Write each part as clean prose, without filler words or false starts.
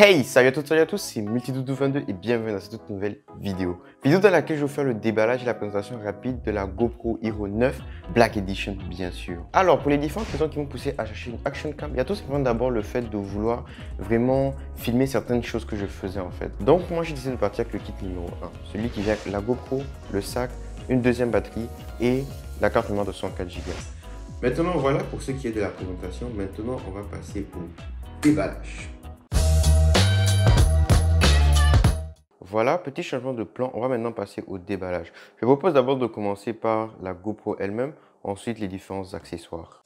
Hey, salut à toutes, salut à tous, c'est Multidoudou22 et bienvenue dans cette toute nouvelle vidéo. Vidéo dans laquelle je vais vous faire le déballage et la présentation rapide de la GoPro Hero 9 Black Edition, bien sûr. Alors, pour les différentes raisons qui m'ont poussé à chercher une action cam, il y a tout simplement d'abord le fait de vouloir vraiment filmer certaines choses que je faisais en fait. Donc, moi, j'ai décidé de partir avec le kit numéro 1, celui qui vient avec la GoPro, le sac, une deuxième batterie et la carte mémoire de 104 Go. Maintenant, voilà pour ce qui est de la présentation. Maintenant, on va passer au déballage. Voilà, petit changement de plan, on va maintenant passer au déballage. Je vous propose d'abord de commencer par la GoPro elle-même, ensuite les différents accessoires.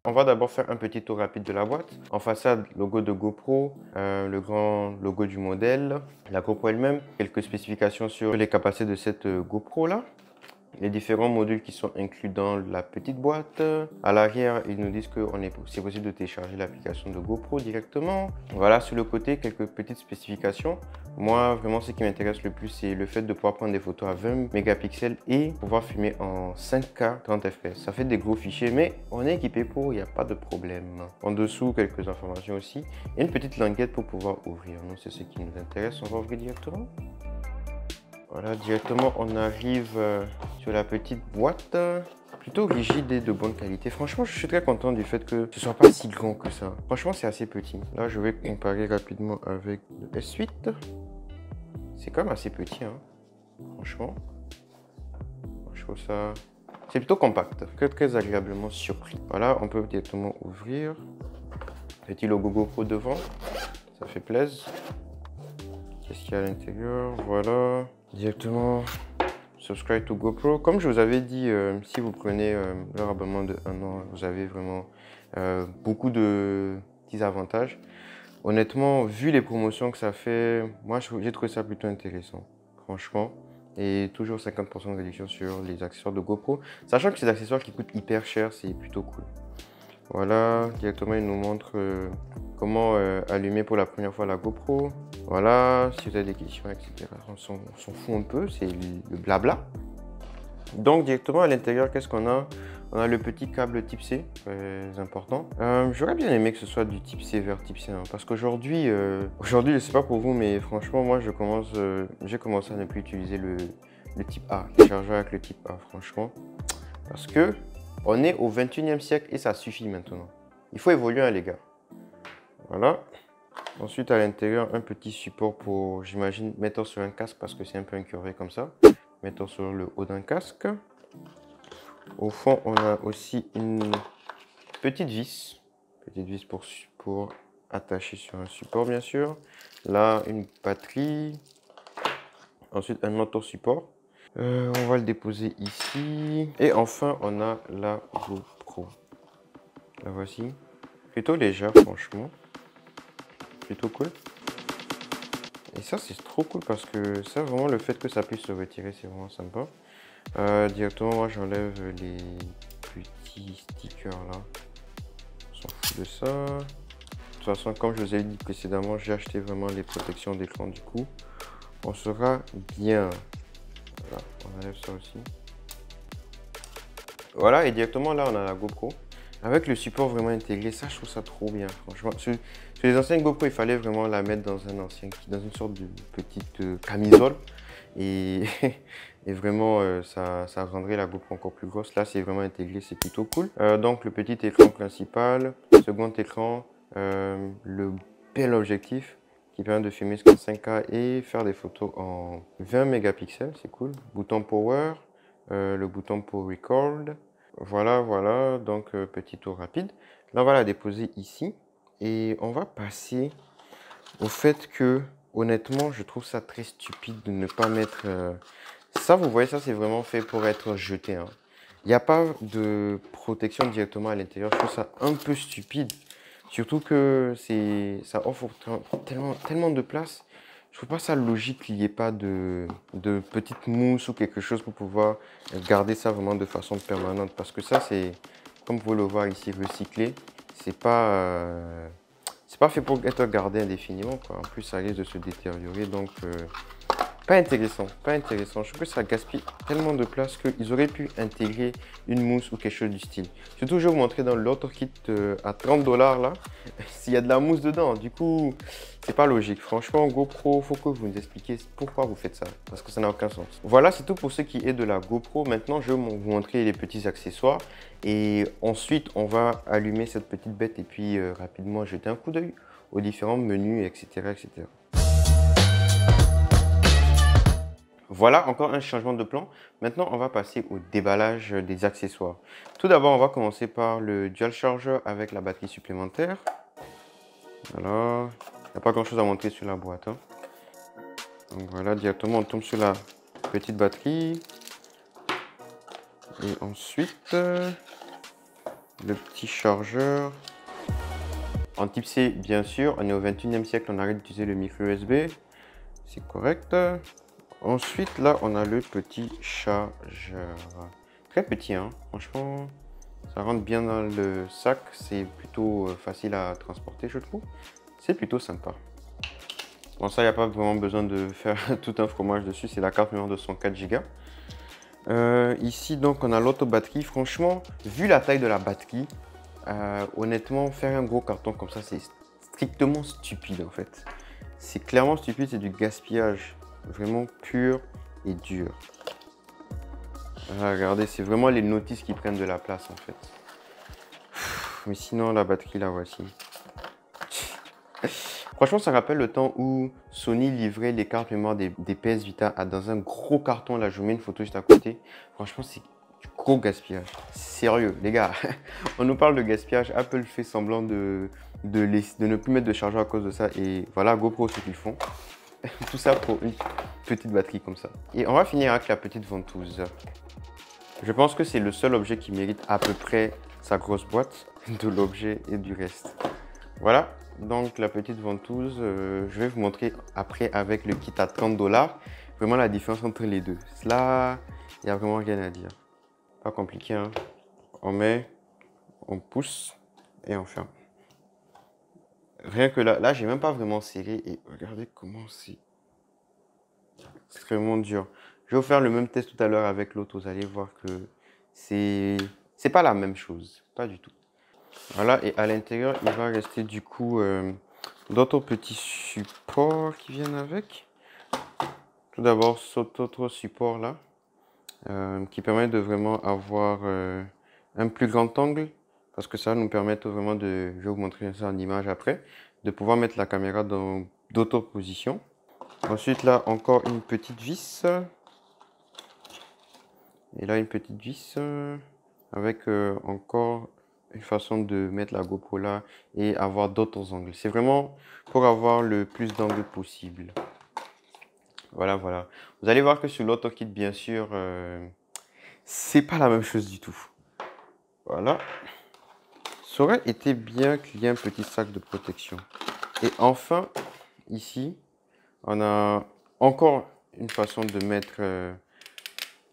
On va d'abord faire un petit tour rapide de la boîte. En façade, logo de GoPro, le grand logo du modèle, la GoPro elle-même, quelques spécifications sur les capacités de cette GoPro là. Les différents modules qui sont inclus dans la petite boîte. À l'arrière, ils nous disent que c'est possible de télécharger l'application de GoPro directement. Voilà, sur le côté, quelques petites spécifications. Moi, vraiment, ce qui m'intéresse le plus, c'est le fait de pouvoir prendre des photos à 20 mégapixels et pouvoir filmer en 5K 30 fps. Ça fait des gros fichiers, mais on est équipé pour, il n'y a pas de problème. En dessous, quelques informations aussi. Et une petite languette pour pouvoir ouvrir. Nous, c'est ce qui nous intéresse. On va ouvrir directement. Voilà, directement, on arrive sur la petite boîte, plutôt rigide et de bonne qualité. Franchement, je suis très content du fait que ce soit pas si grand que ça. Franchement, c'est assez petit. Là, je vais comparer rapidement avec le S8. C'est quand même assez petit, hein. Franchement. Je trouve ça... C'est plutôt compact. Très agréablement surpris. Voilà, on peut directement ouvrir. Petit logo GoPro devant. Ça fait plaisir. Qu'est-ce qu'il y a à l'intérieur? Voilà. Directement, subscribe to GoPro. Comme je vous avais dit, si vous prenez leur abonnement de 1 an, vous avez vraiment beaucoup de petits avantages. Honnêtement, vu les promotions que ça fait, moi j'ai trouvé ça plutôt intéressant, franchement. Et toujours 50% de réduction sur les accessoires de GoPro. Sachant que ces accessoires qui coûtent hyper cher, c'est plutôt cool. Voilà, directement il nous montre comment allumer pour la première fois la GoPro. Voilà, si vous avez des questions, etc. On s'en fout un peu, c'est le blabla. Donc directement à l'intérieur, qu'est-ce qu'on a? On a le petit câble type C, très important. J'aurais bien aimé que ce soit du type C vers type C, hein, parce qu'aujourd'hui, je sais pas pour vous, mais franchement, moi j'ai commencé à ne plus utiliser le type A, le chargeur avec le type A, franchement. Parce que on est au 21e siècle et ça suffit maintenant. Il faut évoluer, hein, les gars. Voilà. Ensuite, à l'intérieur, un petit support pour, j'imagine, mettre sur un casque parce que c'est un peu incurvé comme ça. Mettre sur le haut d'un casque. Au fond, on a aussi une petite vis. Petite vis pour attacher sur un support, bien sûr. Là, une batterie. Ensuite, un autre support. On va le déposer ici. Et enfin, on a la GoPro. La voici. Plutôt légère, franchement. Plutôt cool. Et ça, c'est trop cool parce que ça, vraiment, le fait que ça puisse se retirer, c'est vraiment sympa. Directement, moi, j'enlève les petits stickers là. On s'en fout de ça. De toute façon, comme je vous ai dit précédemment, j'ai acheté vraiment les protections d'écran. Du coup, on sera bien. Voilà, on enlève ça aussi. Voilà, et directement là, on a la GoPro. Avec le support vraiment intégré, ça, je trouve ça trop bien. Franchement, sur les anciennes GoPro, il fallait vraiment la mettre dans dans une sorte de petite camisole. Et, et vraiment, ça rendrait la GoPro encore plus grosse. Là, c'est vraiment intégré, c'est plutôt cool. Donc, le petit écran principal, second écran, le bel objectif qui permet de filmer jusqu'en 5K et faire des photos en 20 mégapixels, c'est cool. Bouton power, le bouton pour record. Voilà, donc petit tour rapide. Là, on va la déposer ici et on va passer au fait que, honnêtement, je trouve ça très stupide de ne pas mettre... Ça, vous voyez, ça, c'est vraiment fait pour être jeté, hein. Il n'y a pas de protection directement à l'intérieur. Je trouve ça un peu stupide. Surtout que ça offre tellement de place. Je trouve pas ça logique qu'il n'y ait pas de petite mousse ou quelque chose pour pouvoir garder ça vraiment de façon permanente. Parce que ça, c'est, comme vous le voyez ici, recyclé. C'est pas fait pour être gardé indéfiniment, quoi. En plus, ça risque de se détériorer. Donc, Pas intéressant, pas intéressant. Je trouve que ça gaspille tellement de place qu'ils auraient pu intégrer une mousse ou quelque chose du style. Surtout, je vais vous montrer dans l'autre kit à 30 $ là, s'il y a de la mousse dedans. Du coup, c'est pas logique. Franchement, GoPro, faut que vous nous expliquiez pourquoi vous faites ça, parce que ça n'a aucun sens. Voilà, c'est tout pour ce qui est de la GoPro. Maintenant, je vais vous montrer les petits accessoires et ensuite, on va allumer cette petite bête et puis rapidement jeter un coup d'œil aux différents menus, etc., etc. Voilà, encore un changement de plan. Maintenant, on va passer au déballage des accessoires. Tout d'abord, on va commencer par le dual charger avec la batterie supplémentaire. Voilà, il n'y a pas grand chose à montrer sur la boîte, hein. Donc voilà, directement, on tombe sur la petite batterie. Et ensuite, le petit chargeur. En type C, bien sûr, on est au 21e siècle, on arrête d'utiliser le micro USB. C'est correct. Ensuite, là, on a le petit chargeur. Très petit, hein. Franchement, ça rentre bien dans le sac. C'est plutôt facile à transporter, je trouve. C'est plutôt sympa. Bon, ça, il n'y a pas vraiment besoin de faire tout un fromage dessus. C'est la carte mémoire de 104 Go. Ici, donc, on a l'autre batterie. Franchement, vu la taille de la batterie, honnêtement, faire un gros carton comme ça, c'est strictement stupide, en fait. C'est clairement stupide, c'est du gaspillage. Vraiment pur et dur. Regardez, c'est vraiment les notices qui prennent de la place en fait. Mais sinon, la batterie, la voici. Franchement, ça rappelle le temps où Sony livrait les cartes mémoire des PS Vita dans un gros carton. Là, je vous mets une photo juste à côté. Franchement, c'est du gros gaspillage. Sérieux, les gars. On nous parle de gaspillage. Apple fait semblant de ne plus mettre de chargeur à cause de ça. Et voilà, GoPro, ce qu'ils font. Tout ça pour une petite batterie comme ça. Et on va finir avec la petite ventouse. Je pense que c'est le seul objet qui mérite à peu près sa grosse boîte de l'objet et du reste. Voilà, donc la petite ventouse, je vais vous montrer après avec le kit à 30 $. Vraiment la différence entre les deux. Là, il n'y a vraiment rien à dire. Pas compliqué, hein. On met, on pousse et on ferme. Rien que là, j'ai même pas vraiment serré et regardez comment c'est extrêmement dur. Je vais vous faire le même test tout à l'heure avec l'autre, vous allez voir que c'est pas la même chose, pas du tout. Voilà, et à l'intérieur, il va rester du coup d'autres petits supports qui viennent avec. Tout d'abord, cet autre support là, qui permet de vraiment avoir un plus grand angle. Parce que ça va nous permettre vraiment de, je vais vous montrer ça en image après, de pouvoir mettre la caméra dans d'autres positions. Ensuite là, encore une petite vis. Et là, une petite vis avec encore une façon de mettre la GoPro là et avoir d'autres angles. C'est vraiment pour avoir le plus d'angles possible. Voilà, voilà. Vous allez voir que sur l'autre kit, bien sûr, c'est pas la même chose du tout. Voilà. Ça aurait été bien qu'il y ait un petit sac de protection. Et enfin, ici, on a encore une façon de mettre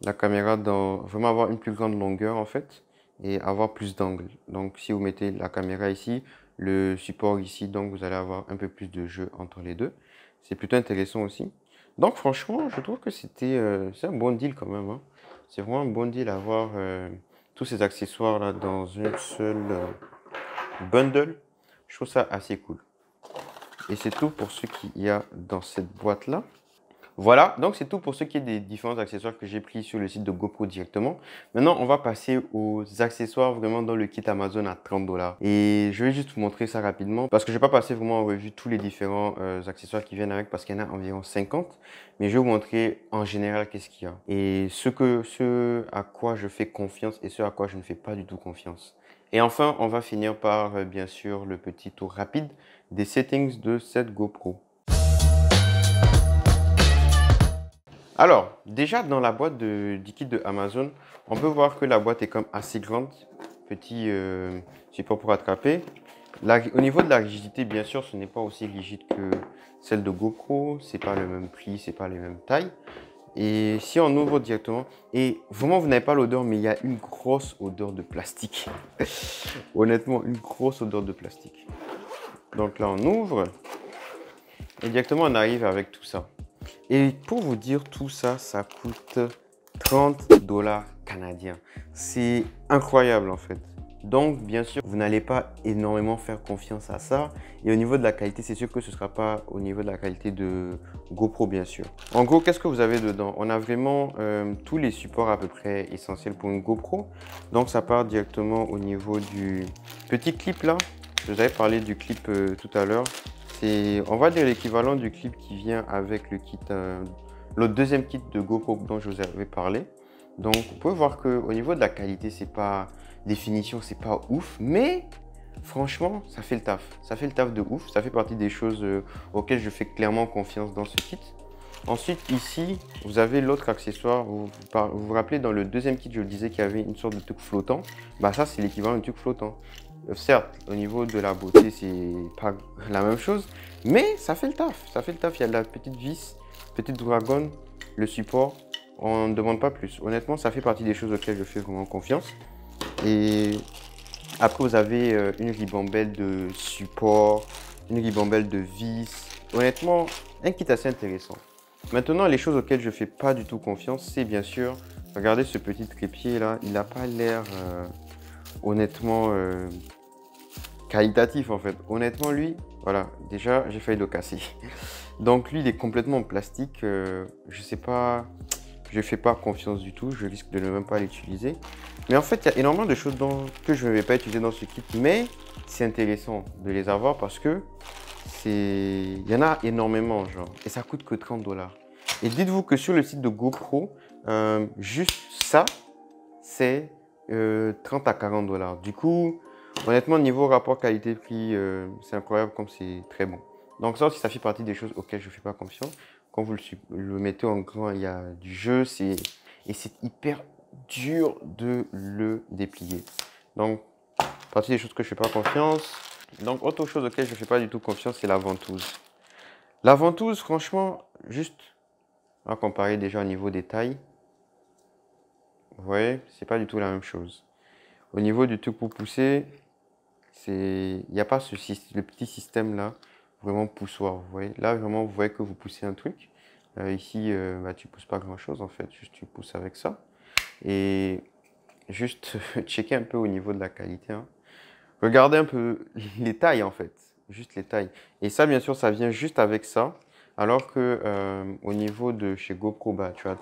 la caméra dans... Vraiment avoir une plus grande longueur en fait et avoir plus d'angles. Donc si vous mettez la caméra ici, le support ici, donc vous allez avoir un peu plus de jeu entre les deux. C'est plutôt intéressant aussi. Donc franchement, je trouve que c'est un bon deal quand même, hein. C'est vraiment un bon deal avoir tous ces accessoires là dans une seule bundle. Je trouve ça assez cool. Et c'est tout pour ce qu'il y a dans cette boîte là. Voilà, donc c'est tout pour ce qui est des différents accessoires que j'ai pris sur le site de GoPro directement. Maintenant, on va passer aux accessoires vraiment dans le kit Amazon à 30 $. Et je vais juste vous montrer ça rapidement parce que je ne vais pas passer vraiment en revue tous les différents accessoires qui viennent avec parce qu'il y en a environ 50. Mais je vais vous montrer en général qu'est-ce qu'il y a. Et ce à quoi je fais confiance et ce à quoi je ne fais pas du tout confiance. Et enfin, on va finir par bien sûr le petit tour rapide des settings de cette GoPro. Alors, déjà dans la boîte du kit de Amazon, on peut voir que la boîte est comme assez grande. Petit support pour attraper. Au niveau de la rigidité, bien sûr, ce n'est pas aussi rigide que celle de GoPro. C'est pas le même prix, c'est pas les mêmes tailles. Et si on ouvre directement, et vraiment vous n'avez pas l'odeur, mais il y a une grosse odeur de plastique. Honnêtement, une grosse odeur de plastique. Donc là, on ouvre et directement on arrive avec tout ça. Et pour vous dire, tout ça, ça coûte 30 $ canadiens. C'est incroyable en fait. Donc, bien sûr, vous n'allez pas énormément faire confiance à ça. Et au niveau de la qualité, c'est sûr que ce ne sera pas au niveau de la qualité de GoPro, bien sûr. En gros, qu'est-ce que vous avez dedans? On a vraiment tous les supports à peu près essentiels pour une GoPro. Donc, ça part directement au niveau du petit clip là. Je vous avais parlé du clip tout à l'heure. C'est, on va dire, l'équivalent du clip qui vient avec le kit, le deuxième kit de GoPro dont je vous avais parlé. Donc, vous pouvez voir qu'au niveau de la qualité, c'est pas définition, c'est pas ouf, mais franchement, ça fait le taf. Ça fait le taf de ouf. Ça fait partie des choses auxquelles je fais clairement confiance dans ce kit. Ensuite, ici, vous avez l'autre accessoire. Vous rappelez, dans le deuxième kit, je vous disais qu'il y avait une sorte de truc flottant. Bah, ça, c'est l'équivalent du truc flottant. Certes, au niveau de la beauté, c'est pas la même chose, mais ça fait le taf. Ça fait le taf. Il y a de la petite vis, petite dragonne, le support. On ne demande pas plus. Honnêtement, ça fait partie des choses auxquelles je fais vraiment confiance. Et après, vous avez une ribambelle de support, une ribambelle de vis. Honnêtement, un kit assez intéressant. Maintenant, les choses auxquelles je ne fais pas du tout confiance, c'est bien sûr, regardez ce petit trépied là, il n'a pas l'air honnêtement qualitatif en fait. Honnêtement, lui, voilà, déjà, j'ai failli le casser. Donc lui, il est complètement en plastique. Je sais pas, je ne fais pas confiance du tout. Je risque de ne même pas l'utiliser. Mais en fait, il y a énormément de choses que je ne vais pas utiliser dans ce kit. Mais c'est intéressant de les avoir parce que il y en a énormément, genre. Et ça coûte que 30 $. Et dites-vous que sur le site de GoPro, juste ça, c'est 30 à 40 $. Du coup, honnêtement, niveau rapport qualité-prix, c'est incroyable comme c'est très bon. Donc ça aussi, ça fait partie des choses auxquelles je ne fais pas confiance. Quand vous le mettez en grand, il y a du jeu et c'est hyper dur de le déplier. Donc, partie des choses que je ne fais pas confiance. Donc, autre chose auquel je ne fais pas du tout confiance, c'est la ventouse. La ventouse, franchement, juste à comparer déjà au niveau des tailles, vous voyez, c'est pas du tout la même chose. Au niveau du truc pour pousser, il n'y a pas le petit système là, vraiment poussoir, vous voyez. Là, vraiment, vous voyez que vous poussez un truc. Ici, bah, tu pousses pas grand chose en fait, juste tu pousses avec ça. Et juste checker un peu au niveau de la qualité. Hein. Regardez un peu les tailles en fait, juste les tailles. Et ça, bien sûr, ça vient juste avec ça. Alors que au niveau de chez GoPro, bah, tu as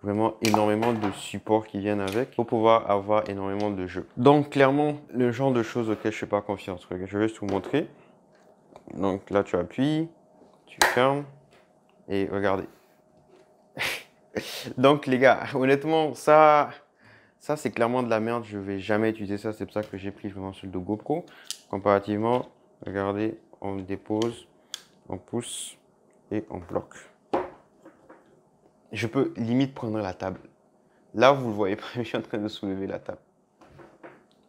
vraiment énormément de supports qui viennent avec pour pouvoir avoir énormément de jeux. Donc, clairement, le genre de choses auxquelles je ne fais pas confiance. Je vais juste vous montrer. Donc là, tu appuies, tu fermes et regardez. Donc, les gars, honnêtement, ça c'est clairement de la merde. Je ne vais jamais utiliser ça. C'est pour ça que j'ai pris vraiment celui de GoPro. Comparativement, regardez, on dépose, on pousse et on bloque. Je peux limite prendre la table. Là, vous ne le voyez pas, je suis en train de soulever la table.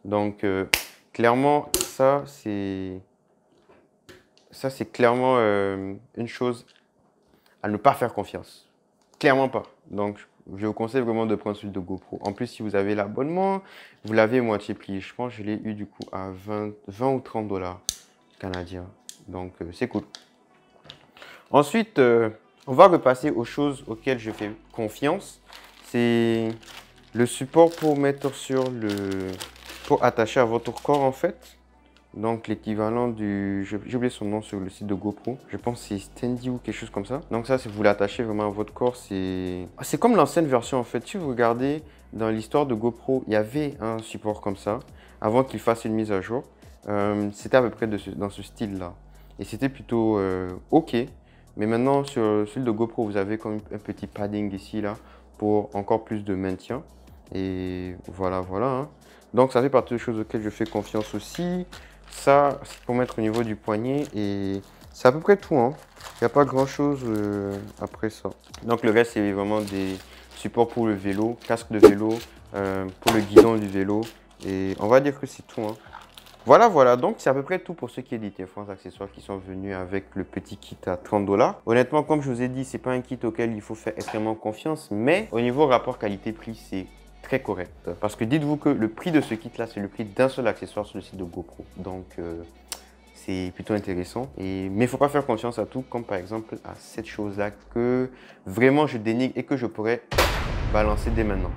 Donc, clairement, ça, c'est clairement une chose à ne pas faire confiance. Clairement pas. Donc, je vous conseille vraiment de prendre celui de GoPro. En plus, si vous avez l'abonnement, vous l'avez moitié prix. Je pense que je l'ai eu du coup à 20 ou 30 $ canadiens. Donc, c'est cool. Ensuite, on va repasser aux choses auxquelles je fais confiance. C'est le support pour mettre pour attacher à votre corps en fait. Donc l'équivalent j'ai oublié son nom sur le site de GoPro. Je pense que c'est Standy ou quelque chose comme ça. Donc ça, si vous l'attachez vraiment à votre corps, c'est comme l'ancienne version en fait. Si vous regardez dans l'histoire de GoPro, il y avait un support comme ça avant qu'il fasse une mise à jour. C'était à peu près dans ce style-là. Et c'était plutôt OK. Mais maintenant, sur celui de GoPro, vous avez comme un petit padding ici, là, pour encore plus de maintien. Et voilà, voilà. Hein. Donc, ça fait partie des choses auxquelles je fais confiance aussi. Ça, c'est pour mettre au niveau du poignet. Et c'est à peu près tout. Hein. Il n'y a pas grand-chose après ça. Donc, le reste, c'est vraiment des supports pour le vélo, casque de vélo, pour le guidon du vélo. Et on va dire que c'est tout. Hein. Voilà, voilà, donc c'est à peu près tout pour ce qui est des téléphones accessoires qui sont venus avec le petit kit à 30 $. Honnêtement, comme je vous ai dit, c'est pas un kit auquel il faut faire extrêmement confiance, mais au niveau rapport qualité-prix, c'est très correct. Parce que dites-vous que le prix de ce kit-là, c'est le prix d'un seul accessoire sur le site de GoPro. Donc, c'est plutôt intéressant. Mais il ne faut pas faire confiance à tout, comme par exemple à cette chose-là que vraiment je dénigre et que je pourrais balancer dès maintenant.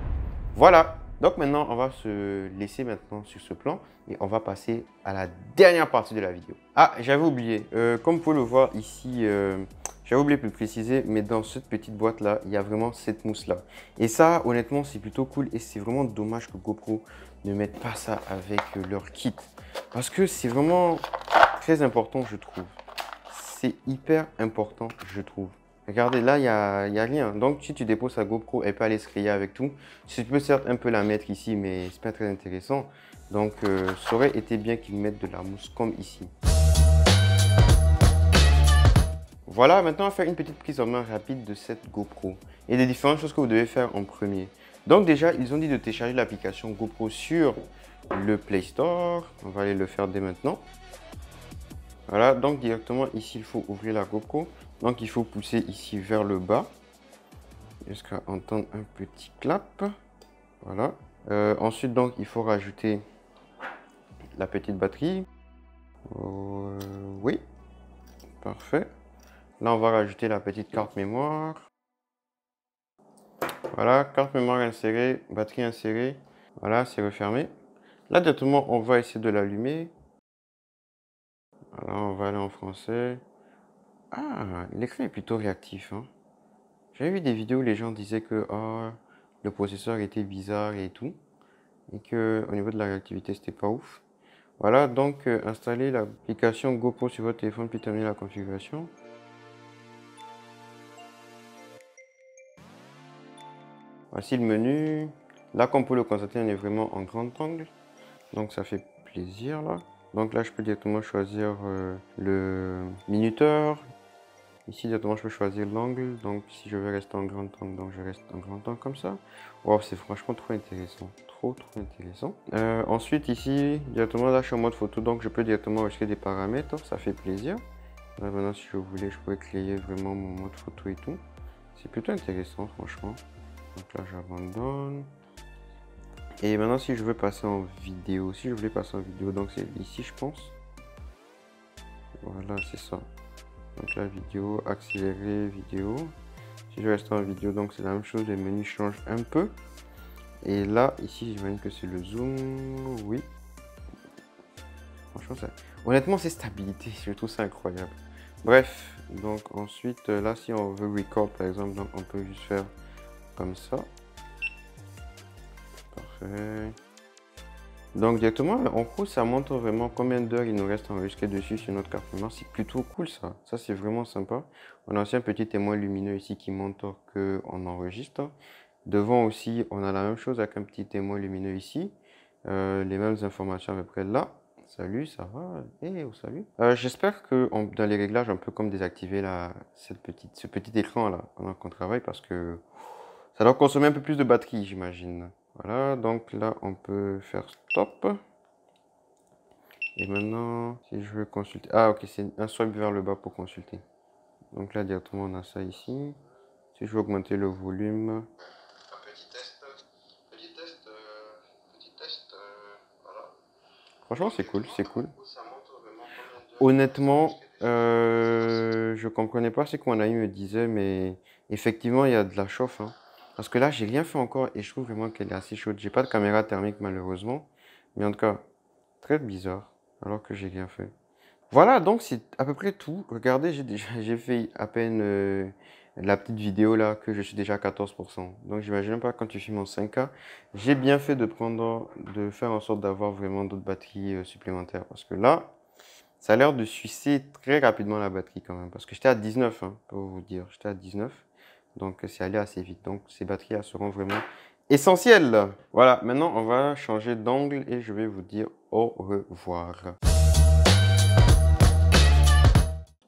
Voilà, donc maintenant on va se laisser maintenant sur ce plan et on va passer à la dernière partie de la vidéo. Ah, j'avais oublié, comme vous pouvez le voir ici, j'avais oublié de le préciser, mais dans cette petite boîte là, il y a vraiment cette mousse là. Et ça, honnêtement, c'est plutôt cool et c'est vraiment dommage que GoPro ne mette pas ça avec leur kit. Parce que c'est vraiment très important, je trouve. C'est hyper important, je trouve. Regardez, là, il y a rien. Donc, si tu déposes ta GoPro, elle peut aller se rayer avec tout. Tu peux certes un peu la mettre ici, mais c'est pas très intéressant. Donc, ça aurait été bien qu'ils mettent de la mousse comme ici. Voilà, maintenant, on va faire une petite prise en main rapide de cette GoPro et des différentes choses que vous devez faire en premier. Donc, déjà, ils ont dit de télécharger l'application GoPro sur le Play Store. On va aller le faire dès maintenant. Voilà, donc directement ici, il faut ouvrir la GoPro. Donc, il faut pousser ici vers le bas jusqu'à entendre un petit clap. Voilà. Ensuite, donc, il faut rajouter la petite batterie. Oui, parfait. Là, on va rajouter la petite carte mémoire. Voilà, carte mémoire insérée, batterie insérée. Voilà, c'est refermé. Là, directement, on va essayer de l'allumer. Voilà, on va aller en français. Ah, l'écran est plutôt réactif, hein. J'avais vu des vidéos où les gens disaient que le processeur était bizarre et tout. Et que au niveau de la réactivité, c'était pas ouf. Voilà, donc installer l'application GoPro sur votre téléphone puis terminer la configuration. Voici le menu. Là, comme vous le constater, on est vraiment en grand angle. Donc ça fait plaisir là. Donc là, je peux directement choisir le minuteur. Ici, directement, je peux choisir l'angle. Donc si je veux rester en grand angle, donc je reste en grand angle comme ça. Wow, c'est franchement trop intéressant. Trop intéressant. Ensuite, ici, directement, là, je suis en mode photo. Donc je peux directement ajouter des paramètres. Ça fait plaisir. Là, maintenant, si je voulais, je pourrais créer vraiment mon mode photo et tout. C'est plutôt intéressant, franchement. Donc là, j'abandonne. Et maintenant, si je veux passer en vidéo, si je voulais passer en vidéo, donc c'est ici, je pense. Voilà, c'est ça. Donc la vidéo, accélérer, vidéo. Si je reste en vidéo, donc c'est la même chose, les menus changent un peu. Et là, ici, j'imagine que c'est le zoom, oui. Franchement, ça... honnêtement, c'est stabilité, je trouve ça incroyable. Bref, donc ensuite, là, si on veut record, par exemple, donc on peut juste faire comme ça. Parfait. Donc directement, en gros, ça montre vraiment combien d'heures il nous reste enregistré dessus sur notre carte mémoire. C'est plutôt cool ça. Ça, c'est vraiment sympa. On a aussi un petit témoin lumineux ici qui montre qu'on enregistre. Devant aussi, on a la même chose avec un petit témoin lumineux ici. Les mêmes informations à peu près là. Salut, ça va? Eh, oh, salut. J'espère que dans les réglages, on peut comme désactiver ce petit écran là pendant qu'on travaille parce que ça doit consommer un peu plus de batterie, j'imagine. Voilà, donc là, on peut faire stop. Et maintenant, si je veux consulter... Ah, ok, c'est un swipe vers le bas pour consulter. Donc là, directement, on a ça ici. Si je veux augmenter le volume... Un petit test. Voilà. Franchement, c'est cool, c'est cool. Honnêtement, je comprenais pas ce que mon ami me disait, mais effectivement, il y a de la chauffe, hein. Parce que là, j'ai rien fait encore et je trouve vraiment qu'elle est assez chaude. J'ai pas de caméra thermique malheureusement. Mais en tout cas, très bizarre. Alors que j'ai rien fait. Voilà, donc c'est à peu près tout. Regardez, j'ai fait à peine la petite vidéo là que je suis déjà à 14%. Donc j'imagine pas quand tu filmes en 5K. J'ai bien fait de faire en sorte d'avoir vraiment d'autres batteries supplémentaires. Parce que là, ça a l'air de sucer très rapidement la batterie quand même. Parce que j'étais à 19, hein, pour vous dire. J'étais à 19. Donc, c'est allé assez vite. Donc, ces batteries seront vraiment essentielles. Voilà, maintenant, on va changer d'angle et je vais vous dire au revoir.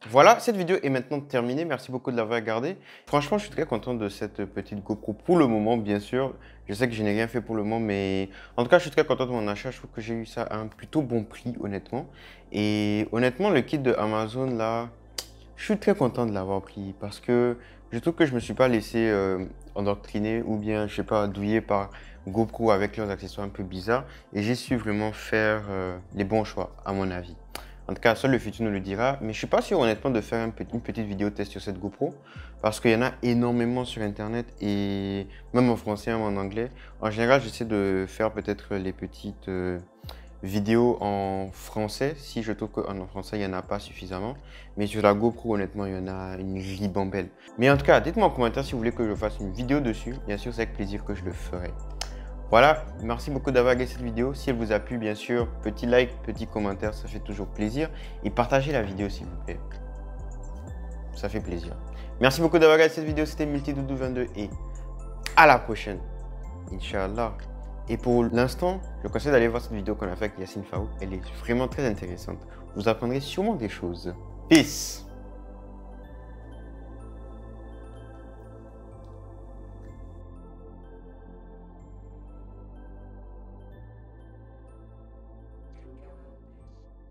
Voilà, cette vidéo est maintenant terminée. Merci beaucoup de l'avoir regardée. Franchement, je suis très content de cette petite GoPro pour le moment, bien sûr. Je sais que je n'ai rien fait pour le moment, mais en tout cas, je suis très content de mon achat. Je trouve que j'ai eu ça à un plutôt bon prix, honnêtement. Et honnêtement, le kit de Amazon, là, je suis très content de l'avoir pris parce que je trouve que je ne me suis pas laissé endoctriner ou bien, je sais pas, douiller par GoPro avec leurs accessoires un peu bizarres. Et j'ai su vraiment faire les bons choix, à mon avis. En tout cas, seul le futur nous le dira. Mais je suis pas sûr honnêtement de faire une petite vidéo test sur cette GoPro parce qu'il y en a énormément sur Internet et même en français, même en anglais. En général, j'essaie de faire peut-être les petites vidéos en français si je trouve qu'en français, il n'y en a pas suffisamment. Mais sur la GoPro, honnêtement, il y en a une ribambelle. Mais en tout cas, dites-moi en commentaire si vous voulez que je fasse une vidéo dessus. Bien sûr, c'est avec plaisir que je le ferai. Voilà, merci beaucoup d'avoir regardé cette vidéo. Si elle vous a plu, bien sûr, petit like, petit commentaire, ça fait toujours plaisir. Et partagez la vidéo, s'il vous plaît. Ça fait plaisir. Merci beaucoup d'avoir regardé cette vidéo. C'était Multidoudou22 et à la prochaine. Inch'Allah. Et pour l'instant, je vous conseille d'aller voir cette vidéo qu'on a fait avec Yacine Faou. Elle est vraiment très intéressante. Vous apprendrez sûrement des choses. Peace.